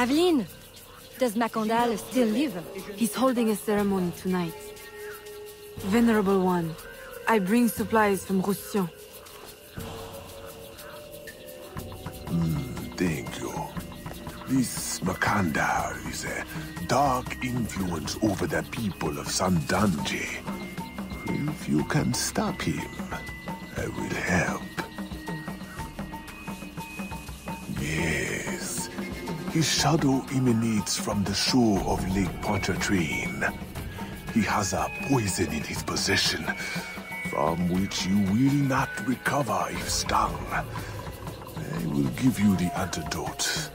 Aveline! Does Macandal still live? He's holding a ceremony tonight. Venerable One, I bring supplies from Roussillon. Thank you. This Macandal is a dark influence over the people of Sandange. If you can stop him, I will help. Yes. His shadow emanates from the shore of Lake Pontchartrain. He has a poison in his possession, from which you will not recover if stung. I will give you the antidote,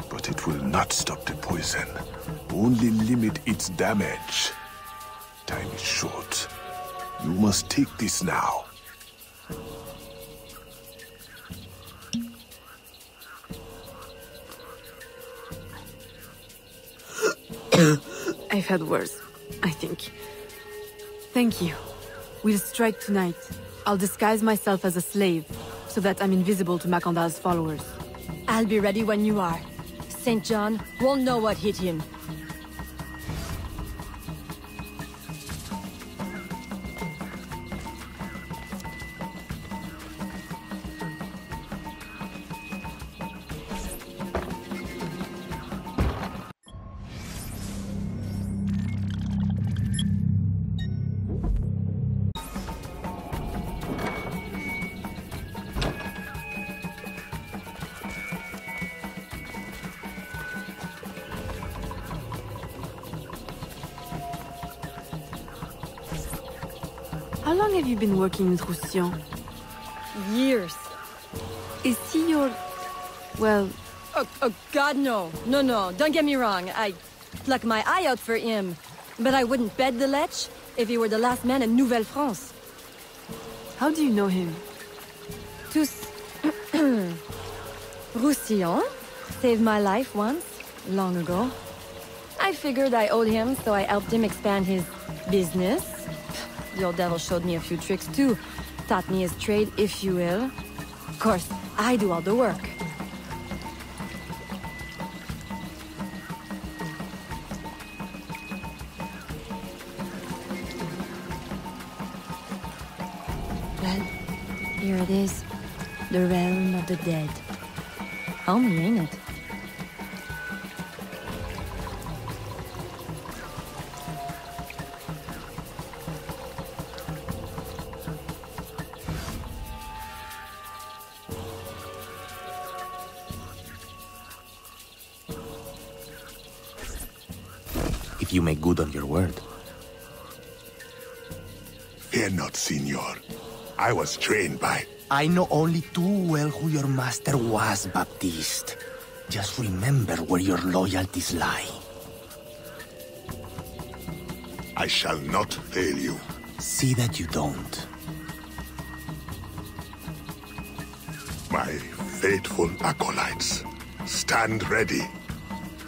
but it will not stop the poison, only limit its damage. Time is short. You must take this now. I've had worse, I think. Thank you. We'll strike tonight. I'll disguise myself as a slave, so that I'm invisible to Macandal's followers. I'll be ready when you are. St. John won't know what hit him. How long have you been working with Roussillon? Years. Is he your... well... Oh, God, no. No, don't get me wrong. I pluck my eye out for him. But I wouldn't bet the Lech if he were the last man in Nouvelle-France. How do you know him? Roussillon saved my life once, long ago. I figured I owed him, so I helped him expand his business. The old devil showed me a few tricks too. Taught me his trade, if you will. Of course, I do all the work. Well, here it is. The realm of the dead. Homey, ain't it? If you make good on your word. Fear not, Signor. I was trained by... I know only too well who your master was, Baptiste. Just remember where your loyalties lie. I shall not fail you. See that you don't. My faithful acolytes, stand ready.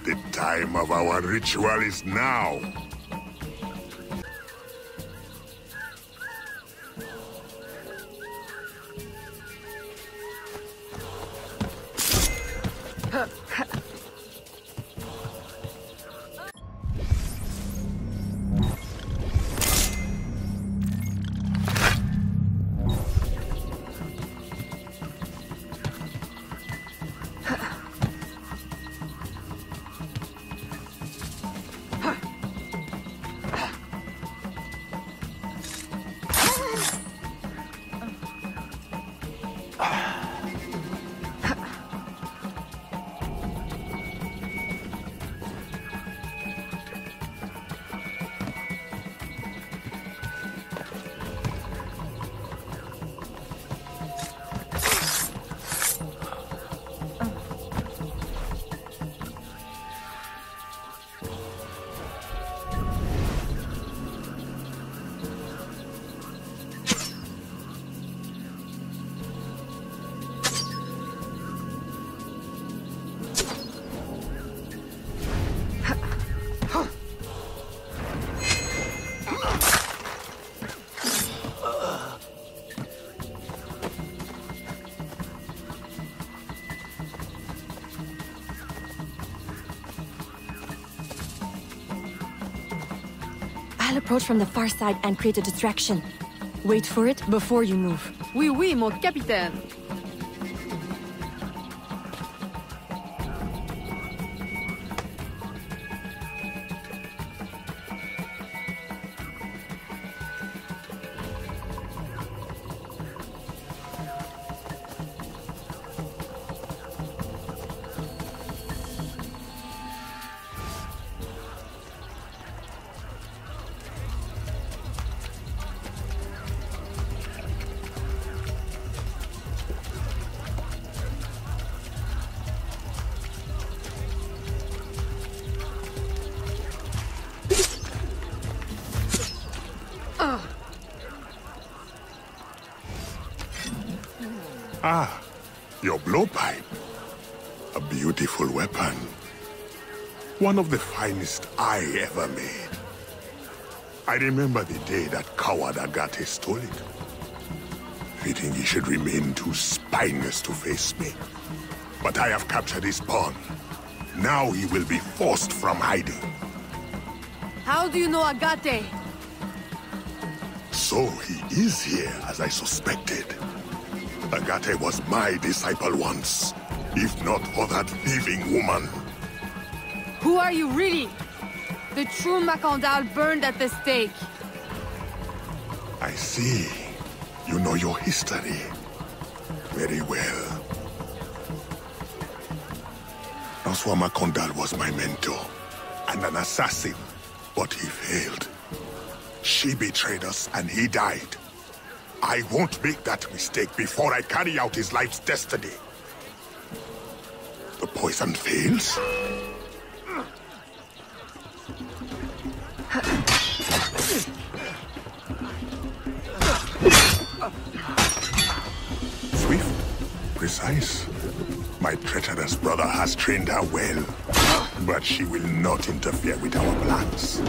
The time of our ritual is now. I'll approach from the far side and create a distraction. Wait for it before you move. Oui, oui, mon capitaine. Ah, your blowpipe. A beautiful weapon. One of the finest I ever made. I remember the day that coward Agate stole it. Fitting he should remain too spineless to face me. But I have captured his pawn. Now he will be forced from hiding. How do you know Agate? So he is here, as I suspected. Agate was my disciple once, if not for that thieving woman. Who are you really? The true Macandal burned at the stake. I see. You know your history. Very well. François Macandal was my mentor, and an assassin, but he failed. She betrayed us, and he died. I won't make that mistake before I carry out his life's destiny. The poison fails? Swift, precise. My treacherous brother has trained her well, but she will not interfere with our plans.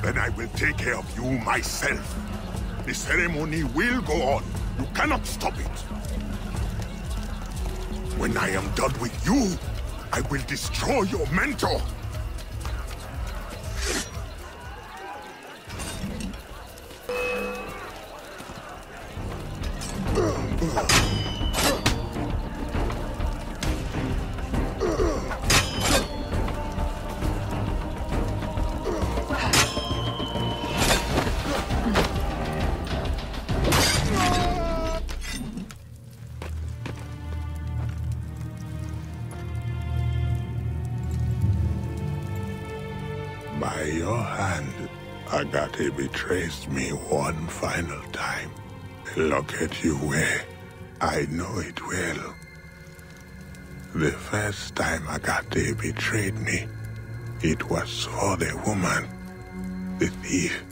Then I will take care of you myself. The ceremony will go on. You cannot stop it. When I am done with you, I will destroy your mentor. By your hand, Agate betrays me one final time. Look at you where I know it well. The first time Agate betrayed me, it was for the woman, the thief.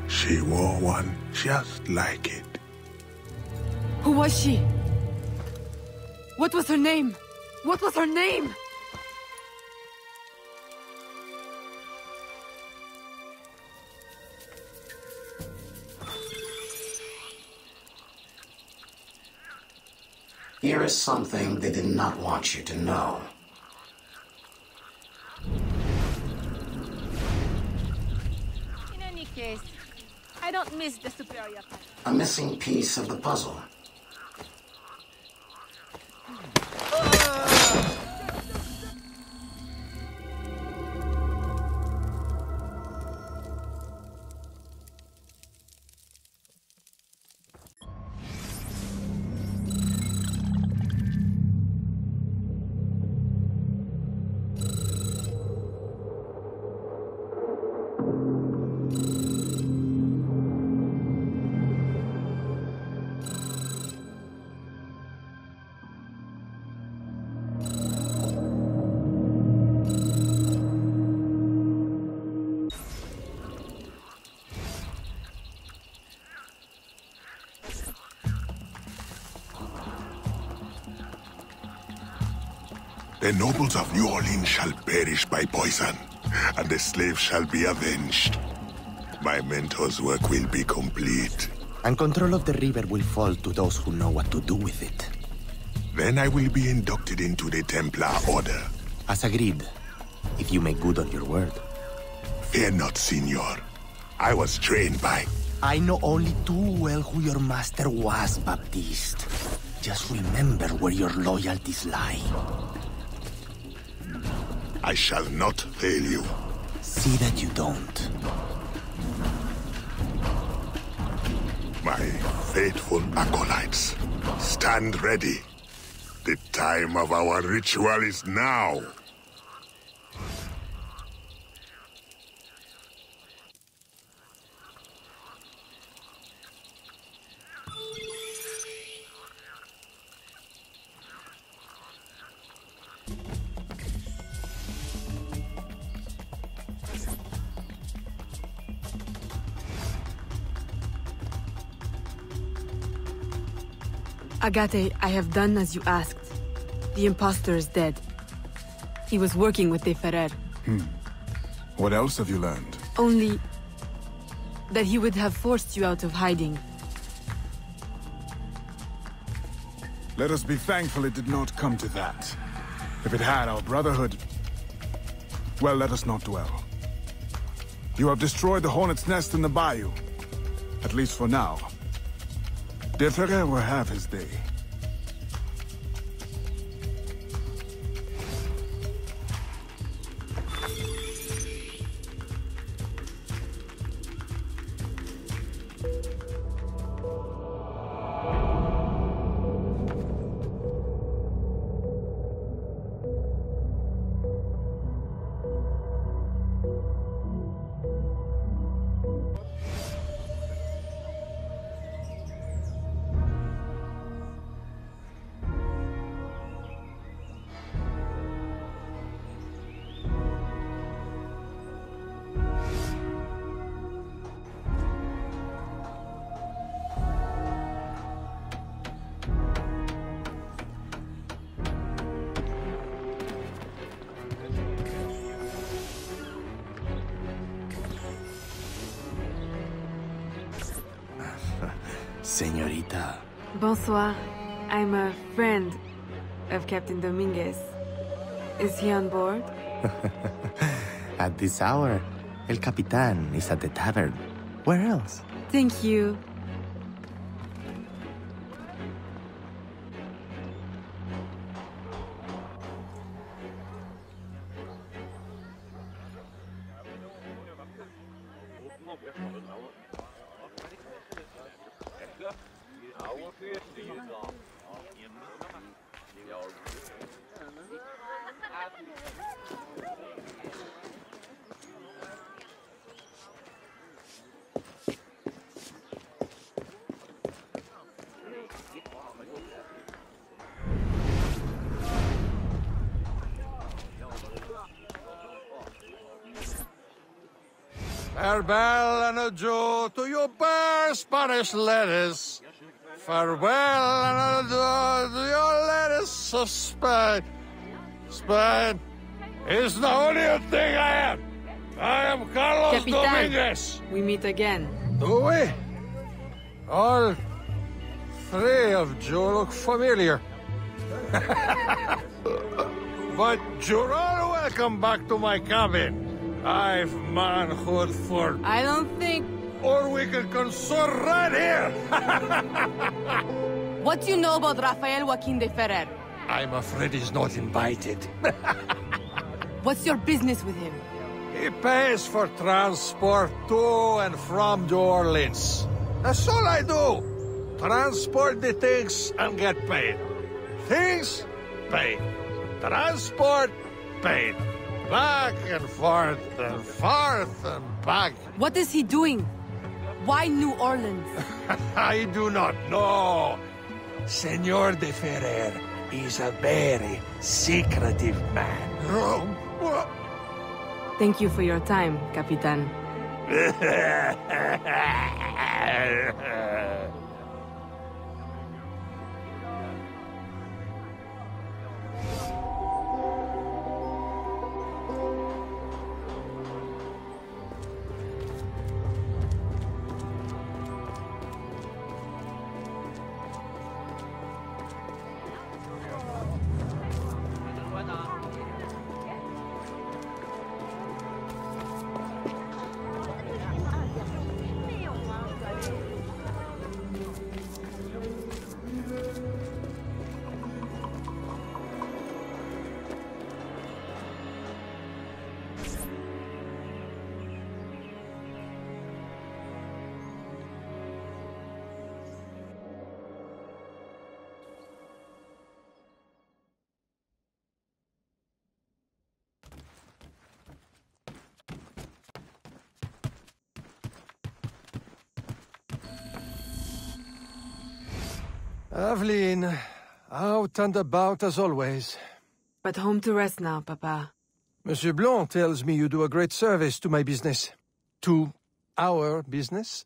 She wore one just like it. Who was she? What was her name? What was her name? Here is something they did not want you to know. In any case, I don't miss the superior part. A missing piece of the puzzle. The nobles of New Orleans shall perish by poison, and the slaves shall be avenged. My mentor's work will be complete. And control of the river will fall to those who know what to do with it. Then I will be inducted into the Templar Order. As agreed, if you make good on your word. Fear not, Signor. I was trained by... I know only too well who your master was, Baptiste. Just remember where your loyalties lie. I shall not fail you. See that you don't. My faithful acolytes, stand ready. The time of our ritual is now. Agate, I have done as you asked. The imposter is dead. He was working with De Ferrer. What else have you learned? Only that he would have forced you out of hiding. Let us be thankful it did not come to that. If it had, our brotherhood... Well, let us not dwell. You have destroyed the hornet's nest in the bayou. At least for now. De Ferrer will have his day. Señorita. Bonsoir. I'm a friend of Captain Dominguez. Is he on board? At this hour, El Capitan is at the tavern. Where else? Thank you. Farewell and adieu to your bare Spanish ladies. Farewell and adieu to your ladies of Spain. Spain is the only thing I am. I am Carlos Capitan, Dominguez. we meet again. Do we? All three of you look familiar. But you're all welcome back to my cabin. I've manhood for... I don't think... Or we can consort right here! What do you know about Rafael Joaquin de Ferrer? I'm afraid he's not invited. What's your business with him? He pays for transport to and from New Orleans. That's all I do. Transport the things and get paid. Things, paid. Transport, paid. Back and forth and back. What is he doing? Why New Orleans? I do not know. Senor de Ferrer is a very secretive man. Thank you for your time, Capitan. Aveline, out and about as always. But home to rest now, Papa. Monsieur Blanc tells me you do a great service to my business. To our business.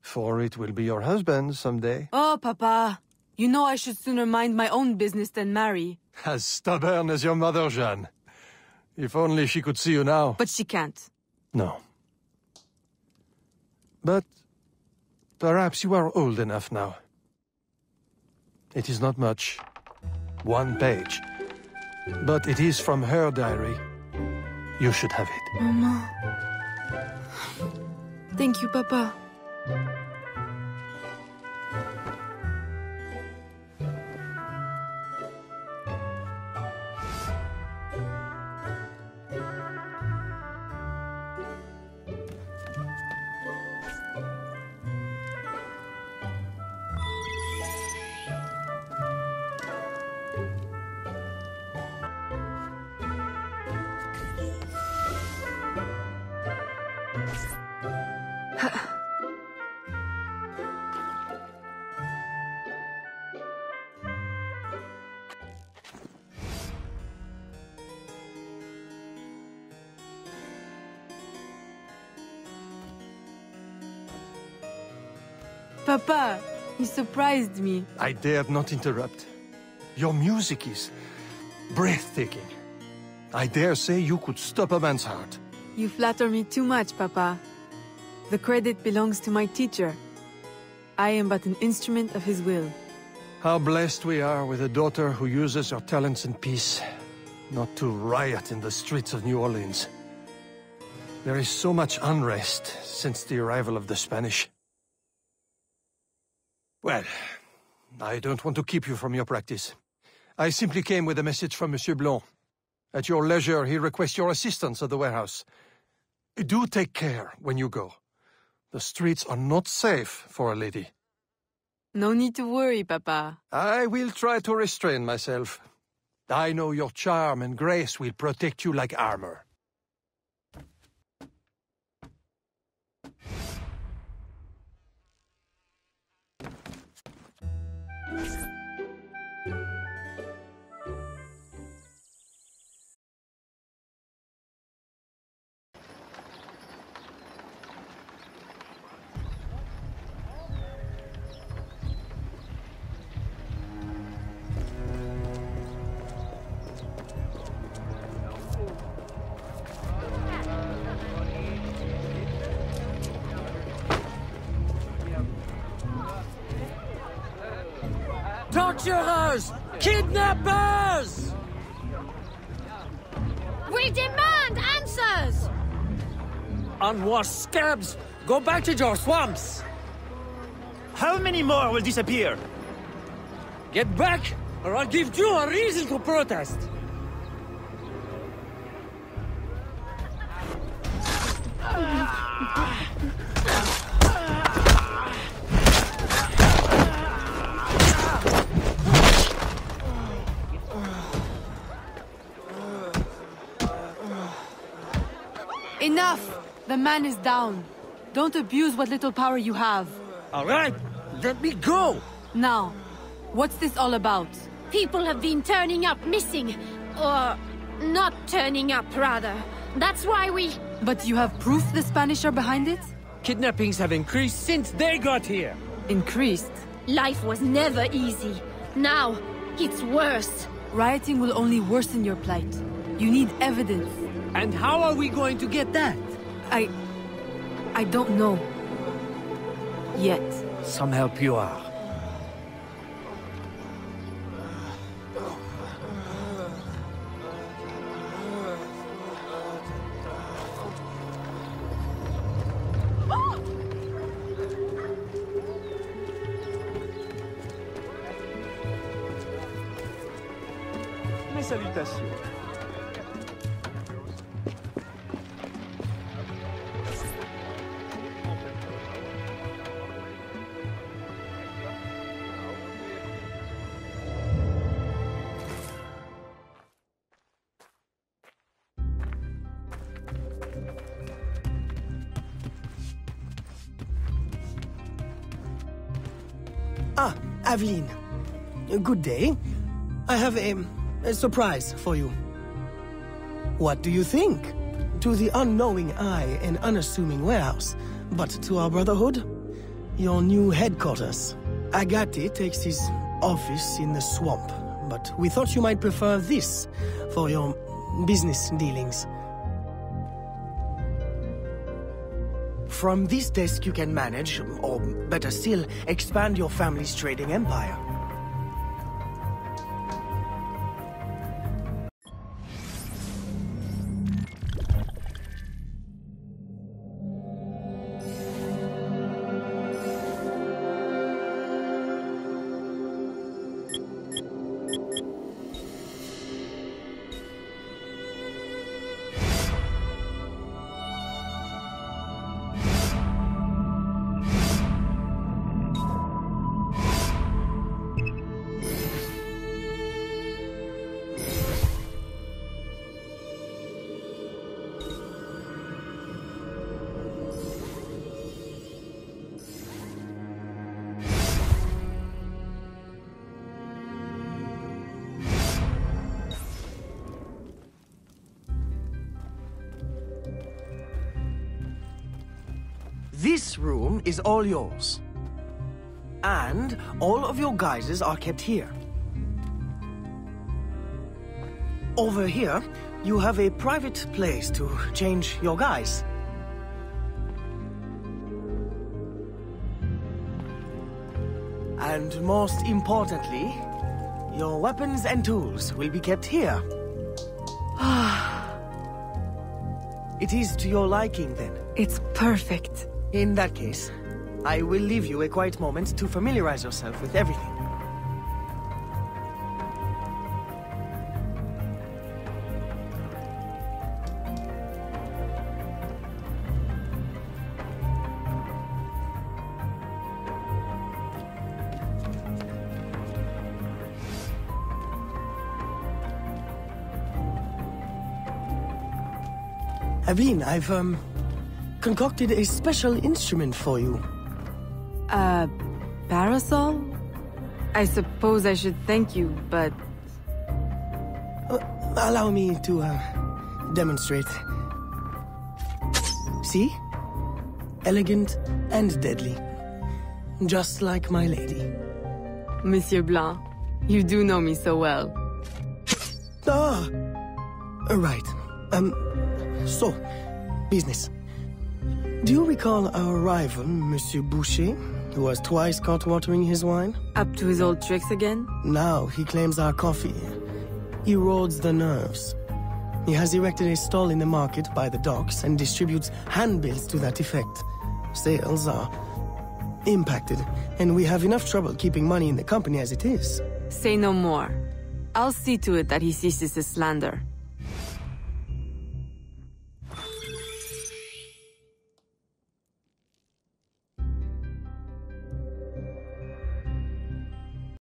For it will be your husband someday. Oh, Papa. You know I should sooner mind my own business than marry. As stubborn as your mother, Jeanne. If only she could see you now. But she can't. No. But perhaps you are old enough now. It is not much. 1 page. But it is from her diary. You should have it. Mama. Thank you, Papa. Papa, you surprised me. I dared not interrupt. Your music is breathtaking. I dare say you could stop a man's heart. You flatter me too much, Papa. The credit belongs to my teacher. I am but an instrument of his will. How blessed we are with a daughter who uses her talents in peace, not to riot in the streets of New Orleans. There is so much unrest since the arrival of the Spanish. Well, I don't want to keep you from your practice. I simply came with a message from Monsieur Blanc. At your leisure, he requests your assistance at the warehouse. Do take care when you go. The streets are not safe for a lady. No need to worry, Papa. I will try to restrain myself. I know your charm and grace will protect you like armor. Torturers! Kidnappers! We demand answers! Unwashed scabs, go back to your swamps! How many more will disappear? Get back, or I'll give you a reason to protest! Enough! The man is down. Don't abuse what little power you have. All right, let me go! Now, what's this all about? People have been turning up missing. Or not turning up, rather. That's why we... But you have proof the Spanish are behind it? Kidnappings have increased since they got here. Increased? Life was never easy. Now, it's worse. Rioting will only worsen your plight. You need evidence. And how are we going to get that? I don't know. Yet. Some help you are. Mes salutations. Ah, Aveline. Good day. I have a surprise for you. What do you think? To the unknowing eye, an unassuming warehouse. But to our brotherhood, your new headquarters. Agate takes his office in the swamp, but we thought you might prefer this for your business dealings. From this desk you can manage, or better still, expand your family's trading empire. This room is all yours. And all of your guises are kept here. Over here, you have a private place to change your guise. And most importantly, your weapons and tools will be kept here. It is to your liking, then? It's perfect. In that case, I will leave you a quiet moment to familiarize yourself with everything. Aveline, I've, concocted a special instrument for you. A parasol? I suppose I should thank you, but... Allow me to, demonstrate. See? Elegant and deadly. Just like my lady. Monsieur Blanc, you do know me so well. Ah! Right. So, business. Do you recall our rival, Monsieur Boucher? He was twice caught watering his wine. Up to his old tricks again? Now he claims our coffee erodes the nerves. He has erected a stall in the market by the docks and distributes handbills to that effect. Sales are impacted, and we have enough trouble keeping money in the company as it is. Say no more. I'll see to it that he ceases his slander.